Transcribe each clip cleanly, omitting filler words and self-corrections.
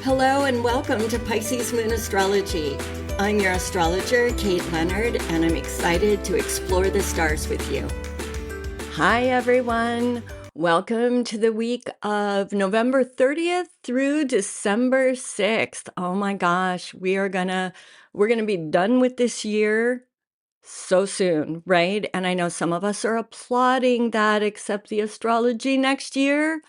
Hello and welcome to Pisces Moon Astrology. I'm your astrologer, Kate Leonard, and I'm excited to explore the stars with you. Hi, everyone. Welcome to the week of November 30th through December 6th. Oh my gosh, we're gonna be done with this year so soon, right? And I know some of us are applauding that, except the astrology next year.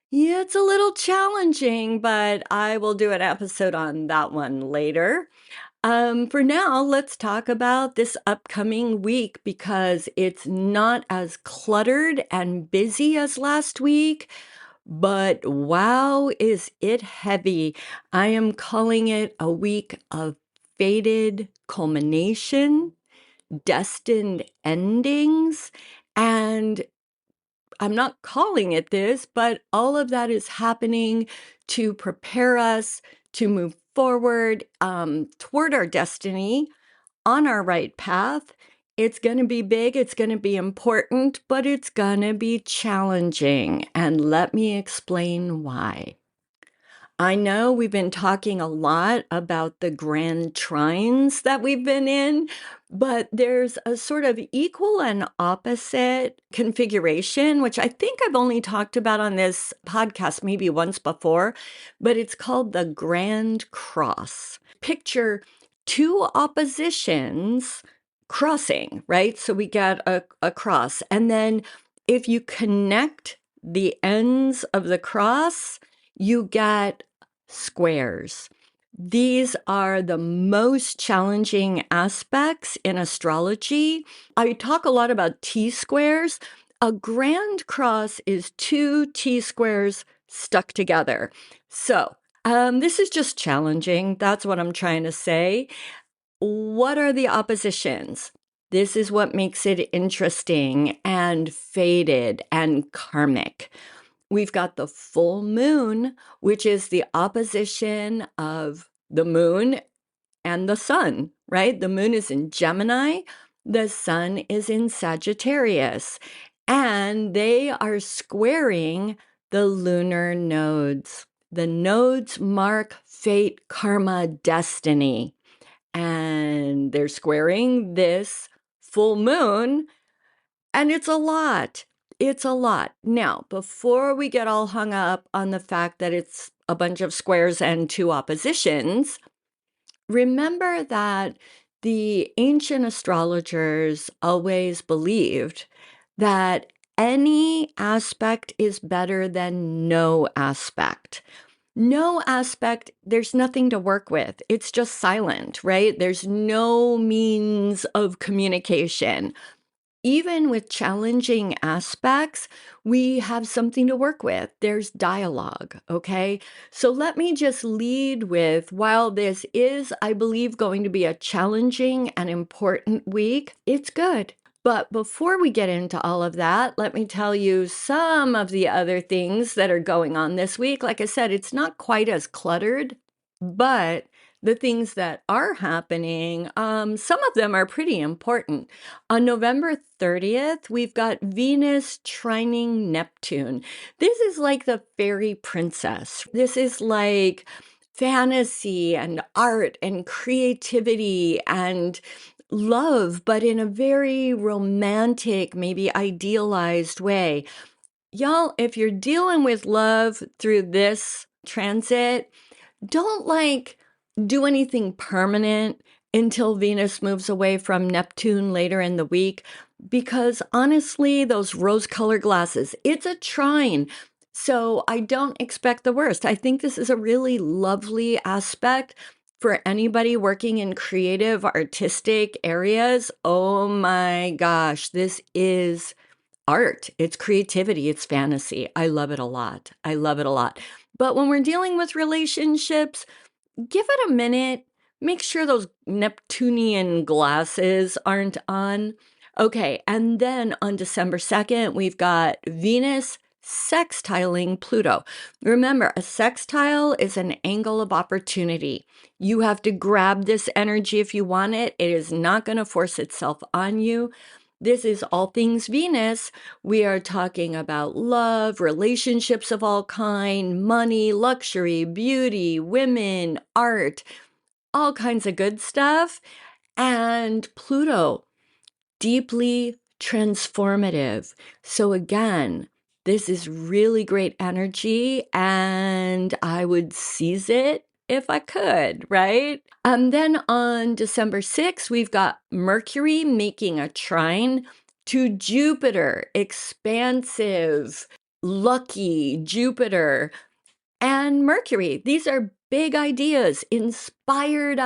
Yeah, it's a little challenging, but I will do an episode on that one later. For now, let's talk about this upcoming week because it's not as cluttered and busy as last week, but wow, is it heavy. I am calling it a week of fated culmination, destined endings, and I'm not calling it this, but all of that is happening to prepare us to move forward toward our destiny on our right path. It's going to be big, it's going to be important, but it's going to be challenging. And let me explain why. I know we've been talking a lot about the grand trines that we've been in, but there's a sort of equal and opposite configuration, which I think I've only talked about on this podcast maybe once before, but it's called the Grand Cross. Picture two oppositions crossing, right? So we get a cross. And then if you connect the ends of the cross, you get squares. These are the most challenging aspects in astrology. I talk a lot about T-squares. A grand cross is two T-squares stuck together. So, this is just challenging. That's what I'm trying to say. What are the oppositions? This is what makes it interesting and fated and karmic. We've got the full moon, which is the opposition of the moon and the sun, right? The moon is in Gemini, the sun is in Sagittarius, and they are squaring the lunar nodes. The nodes mark fate, karma, destiny, and they're squaring this full moon, and it's a lot. It's a lot. Now, before we get all hung up on the fact that it's a bunch of squares and two oppositions, remember that the ancient astrologers always believed that any aspect is better than no aspect. No aspect, there's nothing to work with. It's just silent, right? There's no means of communication. Even with challenging aspects, we have something to work with. There's dialogue, okay? So let me just lead with, while this is, I believe, going to be a challenging and important week, it's good. But before we get into all of that, let me tell you some of the other things that are going on this week. Like I said, it's not quite as cluttered, but the things that are happening, some of them are pretty important. On November 30th, we've got Venus trining Neptune. This is like the fairy princess. This is like fantasy and art and creativity and love, but in a very romantic, maybe idealized way. Y'all, if you're dealing with love through this transit, don't do anything permanent until Venus moves away from Neptune later in the week, because honestly, those rose-colored glasses, it's a trine. So I don't expect the worst. I think this is a really lovely aspect for anybody working in creative, artistic areas. Oh my gosh, this is art. It's creativity. It's fantasy. I love it a lot. I love it a lot. But when we're dealing with relationships, give it a minute. Make sure those Neptunian glasses aren't on. Okay, and then on December 2nd, we've got Venus sextiling Pluto. Remember, a sextile is an angle of opportunity. You have to grab this energy if you want it. It is not going to force itself on you. This is all things Venus. We are talking about love, relationships of all kind, money, luxury, beauty, women, art, all kinds of good stuff. And Pluto, deeply transformative. So again, this is really great energy, and I would seize it if I could, right? Then on December 6th, we've got Mercury making a trine to Jupiter, expansive, lucky Jupiter and Mercury. These are big ideas, inspired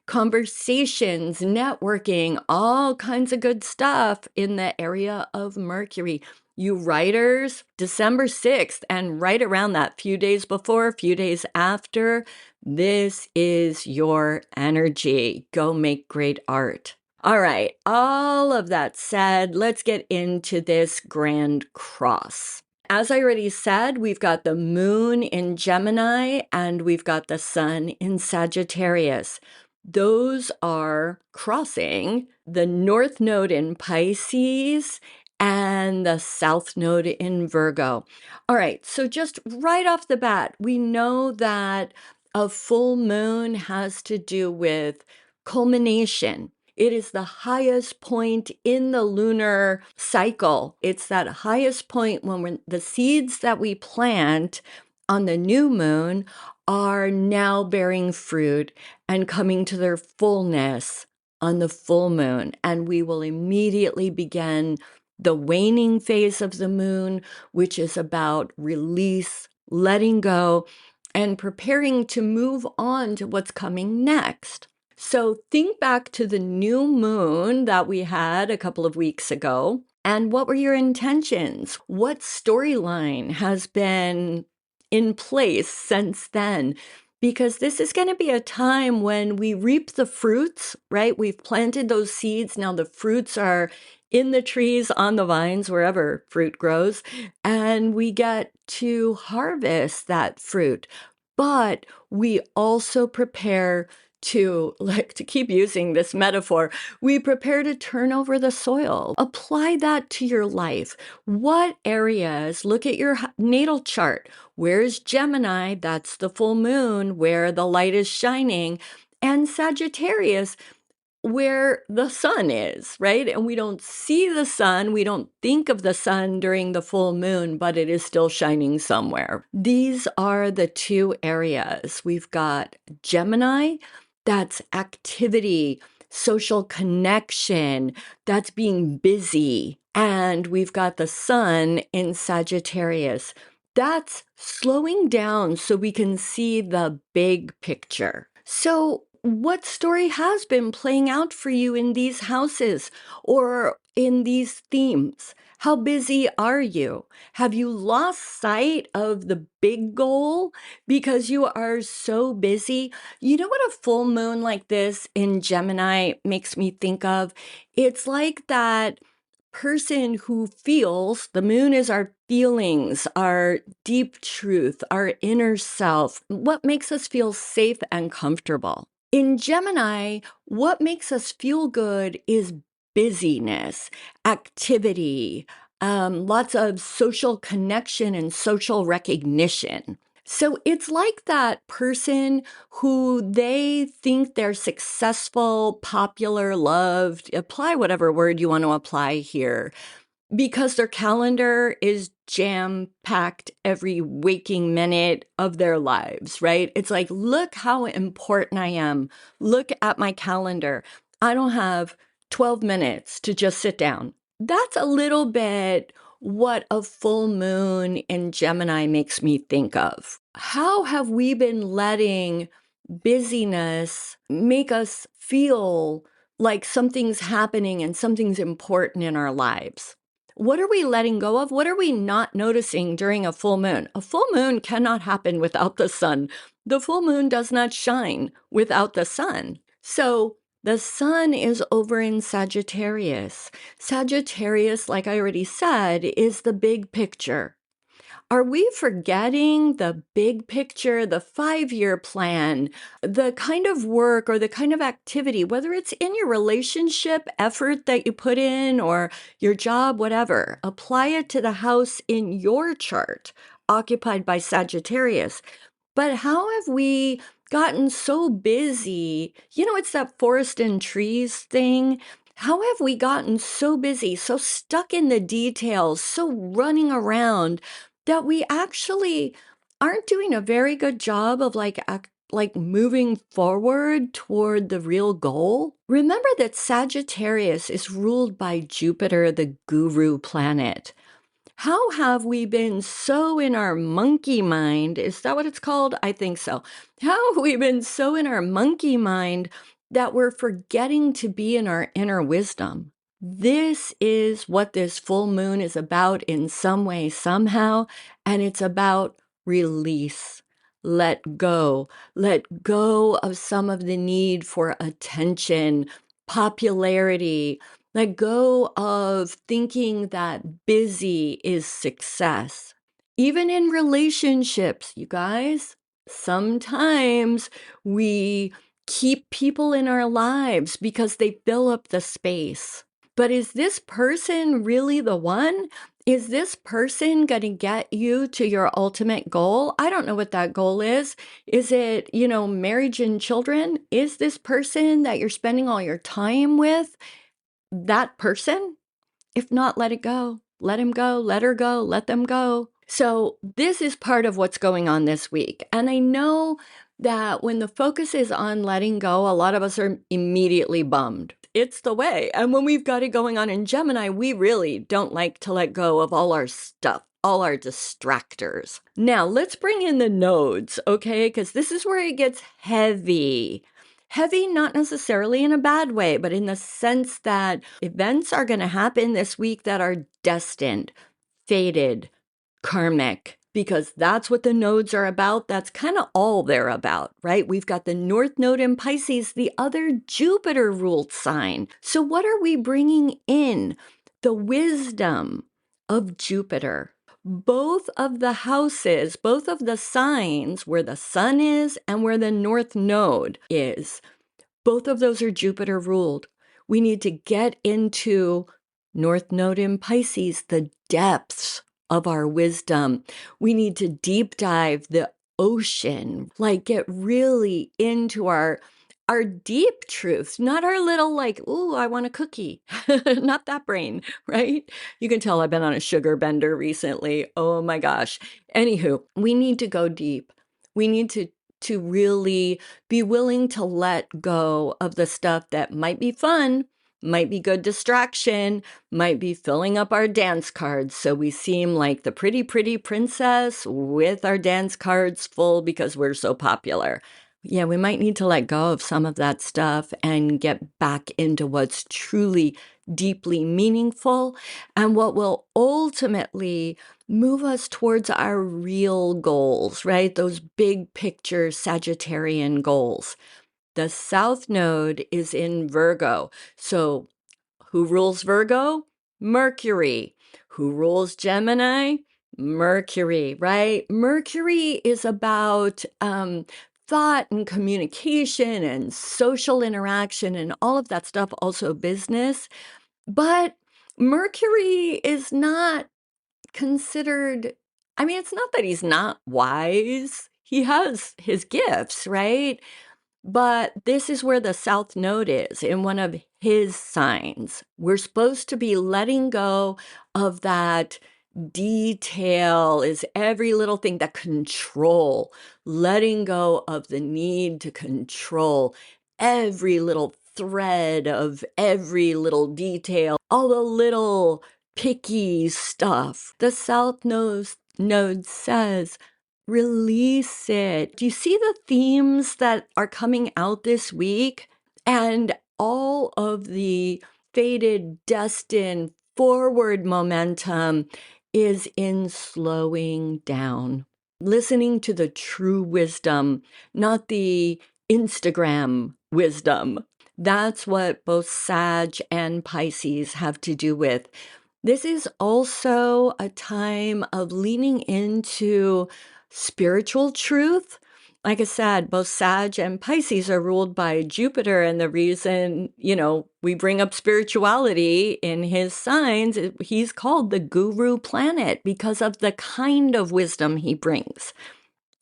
conversations, networking, all kinds of good stuff in the area of Mercury. You writers, December 6th, and right around that, few days before, few days after, this is your energy. Go make great art. All right, all of that said, let's get into this grand cross. As I already said, we've got the moon in Gemini and we've got the sun in Sagittarius. Those are crossing the north node in Pisces and the south node in Virgo. All right, so just right off the bat, we know that a full moon has to do with culmination. It is the highest point in the lunar cycle. It's that highest point when the seeds that we plant on the new moon are now bearing fruit and coming to their fullness on the full moon. And we will immediately begin the waning phase of the moon, which is about release, letting go, and preparing to move on to what's coming next. So think back to the new moon that we had a couple of weeks ago. And what were your intentions? What storyline has been in place since then? Because this is going to be a time when we reap the fruits, right? We've planted those seeds. Now the fruits are in the trees, on the vines, wherever fruit grows, and we get to harvest that fruit. But we also prepare to keep using this metaphor, we prepare to turn over the soil. Apply that to your life. What areas, look at your natal chart. Where's Gemini? That's the full moon, where the light is shining. And Sagittarius, where the sun is, right? And we don't see the sun, we don't think of the sun during the full moon, but it is still shining somewhere. These are the two areas. We've got Gemini, that's activity, social connection, that's being busy. And we've got the sun in Sagittarius. That's slowing down so we can see the big picture. So what story has been playing out for you in these houses or in these themes? How busy are you? Have you lost sight of the big goal because you are so busy? You know what a full moon like this in Gemini makes me think of? It's like that person who feels, the moon is our feelings, our deep truth, our inner self, what makes us feel safe and comfortable. In Gemini, what makes us feel good is busyness, activity, lots of social connection and social recognition. So it's like that person who they think they're successful, popular, loved, apply whatever word you want to apply here, because their calendar is jam-packed every waking minute of their lives, right? It's like, look how important I am. Look at my calendar. I don't have 12 minutes to just sit down. That's a little bit what a full moon in Gemini makes me think of. How have we been letting busyness make us feel like something's happening and something's important in our lives? What are we letting go of? What are we not noticing during a full moon? A full moon cannot happen without the sun. The full moon does not shine without the sun. So the sun is over in Sagittarius. Sagittarius, like I already said, is the big picture. Are we forgetting the big picture, the 5-year plan, the kind of work or the kind of activity, whether it's in your relationship effort that you put in or your job, whatever, apply it to the house in your chart, occupied by Sagittarius. But how have we gotten so busy? It's that forest and trees thing. How have we gotten so busy, so stuck in the details, so running around that we actually aren't doing a very good job of like moving forward toward the real goal? Remember that Sagittarius is ruled by Jupiter, the guru planet. How have we been so in our monkey mind? Is that what it's called? I think so. How have we been so in our monkey mind that we're forgetting to be in our inner wisdom? This is what this full moon is about in some way, somehow, and it's about release. Let go. Let go of some of the need for attention, popularity. Let go of thinking that busy is success. Even in relationships, you guys, sometimes we keep people in our lives because they fill up the space. But is this person really the one? Is this person going to get you to your ultimate goal? I don't know what that goal is. Is it, marriage and children? Is this person that you're spending all your time with that person? If not, let it go. Let him go, let her go, let them go. So this is part of what's going on this week. And I know that when the focus is on letting go, a lot of us are immediately bummed. It's the way. And when we've got it going on in Gemini, we really don't like to let go of all our stuff, all our distractors. Now, let's bring in the nodes, okay? Because this is where it gets heavy. Heavy, not necessarily in a bad way, but in the sense that events are going to happen this week that are destined, fated, karmic, because that's what the nodes are about. That's kind of all they're about, right? We've got the North Node in Pisces, the other Jupiter-ruled sign. So what are we bringing in? The wisdom of Jupiter. Both of the houses, both of the signs where the sun is and where the North Node is, both of those are Jupiter ruled. We need to get into North Node in Pisces, the depths of our wisdom. We need to deep dive the ocean, like get really into our deep truths, not our little ooh, I want a cookie, not that brain, right? You can tell I've been on a sugar bender recently. Oh my gosh. Anywho, we need to go deep. We need to really be willing to let go of the stuff that might be fun, might be good distraction, might be filling up our dance cards so we seem like the pretty, pretty princess with our dance cards full because we're so popular. Yeah, we might need to let go of some of that stuff and get back into what's truly deeply meaningful and what will ultimately move us towards our real goals, right? Those big picture Sagittarian goals. The South Node is in Virgo. So who rules Virgo? Mercury. Who rules Gemini? Mercury, right? Mercury is about thought and communication and social interaction and all of that stuff, also business. But Mercury is not considered, it's not that he's not wise. He has his gifts, right? But this is where the South Node is in one of his signs. We're supposed to be letting go of that detail, is every little thing, that control, letting go of the need to control every little thread of every little detail, all the little picky stuff. The South Node says, release it. Do you see the themes that are coming out this week? And all of the fated, destined, forward momentum is in slowing down, listening to the true wisdom, not the Instagram wisdom. That's what both Sag and Pisces have to do with. This is also a time of leaning into spiritual truth. Like I said, both Sag and Pisces are ruled by Jupiter. And the reason, we bring up spirituality in his signs, he's called the guru planet because of the kind of wisdom he brings.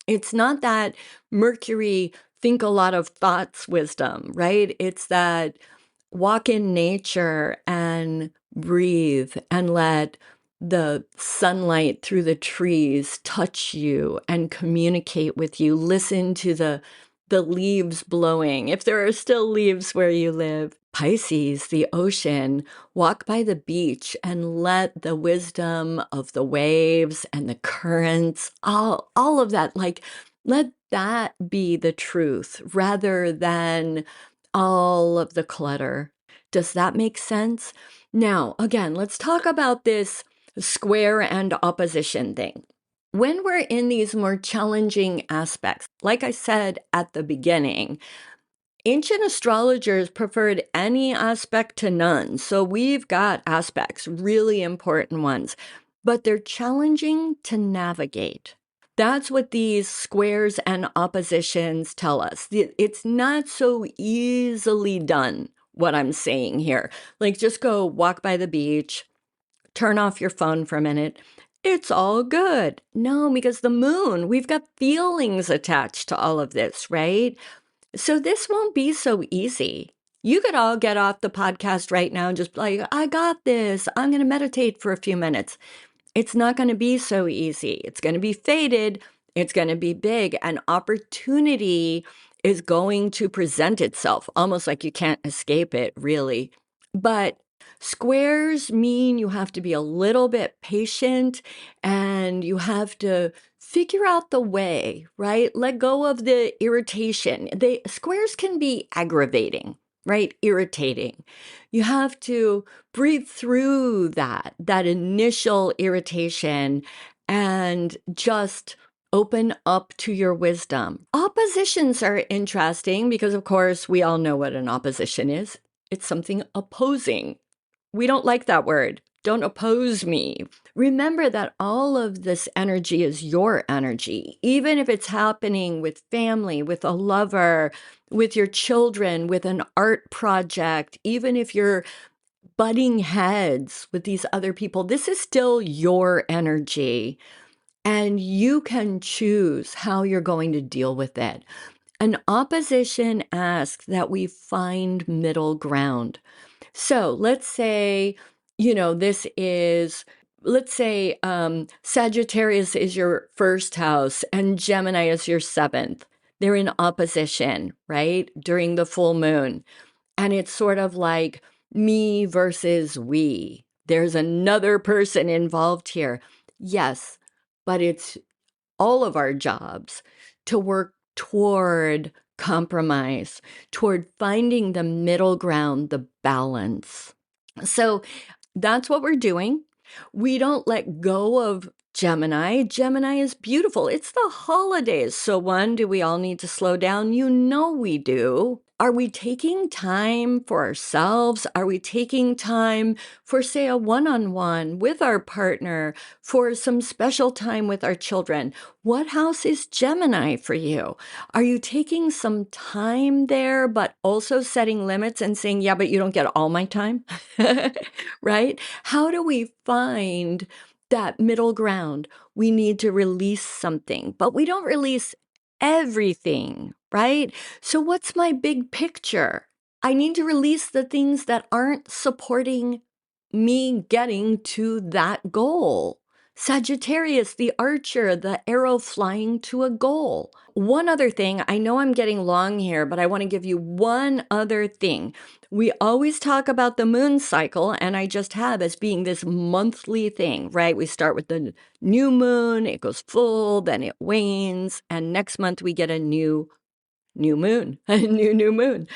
It's not that Mercury think a lot of thoughts wisdom, right? It's that walk in nature and breathe and let the sunlight through the trees touch you and communicate with you. Listen to the leaves blowing, if there are still leaves where you live. Pisces, the ocean, walk by the beach and let the wisdom of the waves and the currents, all of that, let that be the truth rather than all of the clutter. Does that make sense? Now, again, let's talk about this square and opposition thing. When we're in these more challenging aspects, like I said at the beginning, ancient astrologers preferred any aspect to none. So we've got aspects, really important ones, but they're challenging to navigate. That's what these squares and oppositions tell us. It's not so easily done, what I'm saying here. Like, just go walk by the beach, turn off your phone for a minute. It's all good. No, because the moon, we've got feelings attached to all of this, right? So this won't be so easy. You could all get off the podcast right now and just like, I got this. I'm going to meditate for a few minutes. It's not going to be so easy. It's going to be fated. It's going to be big. And opportunity is going to present itself, almost like you can't escape it, really. But squares mean you have to be a little bit patient and you have to figure out the way, right? Let go of the irritation. Squares can be aggravating, right? Irritating. You have to breathe through that initial irritation and just open up to your wisdom. Oppositions are interesting because, of course, we all know what an opposition is. It's something opposing. We don't like that word. Don't oppose me. Remember that all of this energy is your energy, even if it's happening with family, with a lover, with your children, with an art project, even if you're butting heads with these other people, this is still your energy. And you can choose how you're going to deal with it. An opposition asks that we find middle ground. So let's say, let's say Sagittarius is your first house and Gemini is your seventh. They're in opposition, right? During the full moon. And it's sort of like me versus we. There's another person involved here. Yes, but it's all of our jobs to work toward compromise, toward finding the middle ground, the balance. So that's what we're doing. We don't let go of Gemini. Gemini is beautiful. It's the holidays. So do we all need to slow down? You know we do. Are we taking time for ourselves? Are we taking time for, say, a one-on-one with our partner, for some special time with our children? What house is Gemini for you? Are you taking some time there, but also setting limits and saying, yeah, but you don't get all my time? Right? How do we find that middle ground? We need to release something, but we don't release everything, right? So what's my big picture? I need to release the things that aren't supporting me getting to that goal. Sagittarius, the archer, the arrow flying to a goal. One other thing, I know I'm getting long here, but I want to give you one other thing. We always talk about the moon cycle, and I just have as being this monthly thing, right? We start with the new moon, it goes full, then it wanes, and next month we get a new moon, a new moon.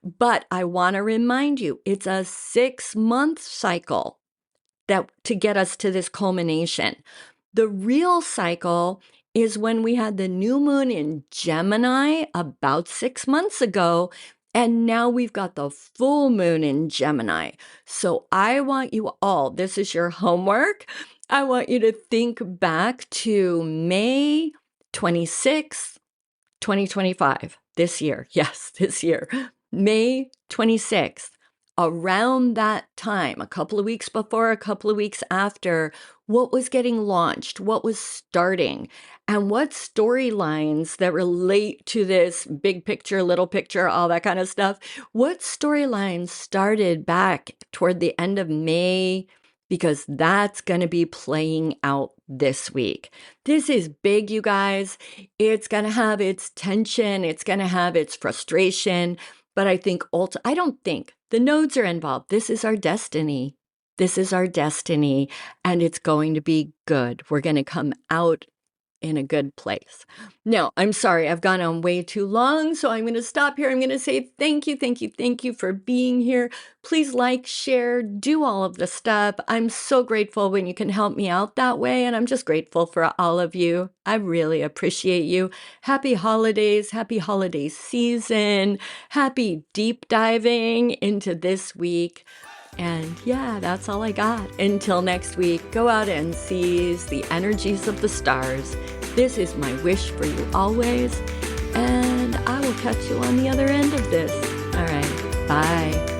But I want to remind you, it's a 6-month cycle to get us to this culmination. The real cycle is when we had the new moon in Gemini about 6 months ago, And now we've got the full moon in Gemini. So I want you all, this is your homework. I want you to think back to May 26th, 2025, this year. Yes, this year. May 26th. Around that time, a couple of weeks before, a couple of weeks after, what was getting launched, what was starting, and what storylines that relate to this big picture, little picture, all that kind of stuff. What storylines started back toward the end of May? Because that's going to be playing out this week. This is big, you guys. It's going to have its tension. It's going to have its frustration. But I think I don't think the nodes are involved. This is our destiny. This is our destiny, and it's going to be good. We're going to come out in a good place. Now, I'm sorry, I've gone on way too long, so I'm going to stop here. I'm going to say thank you for being here. Please like, share, do all of the stuff. I'm so grateful when you can help me out that way, and I'm just grateful for all of you. I really appreciate you. Happy holidays, happy holiday season, happy deep diving into this week. And yeah, that's all I got. Until next week, go out and seize the energies of the stars. This is my wish for you always, and I will catch you on the other end of this. All right, bye.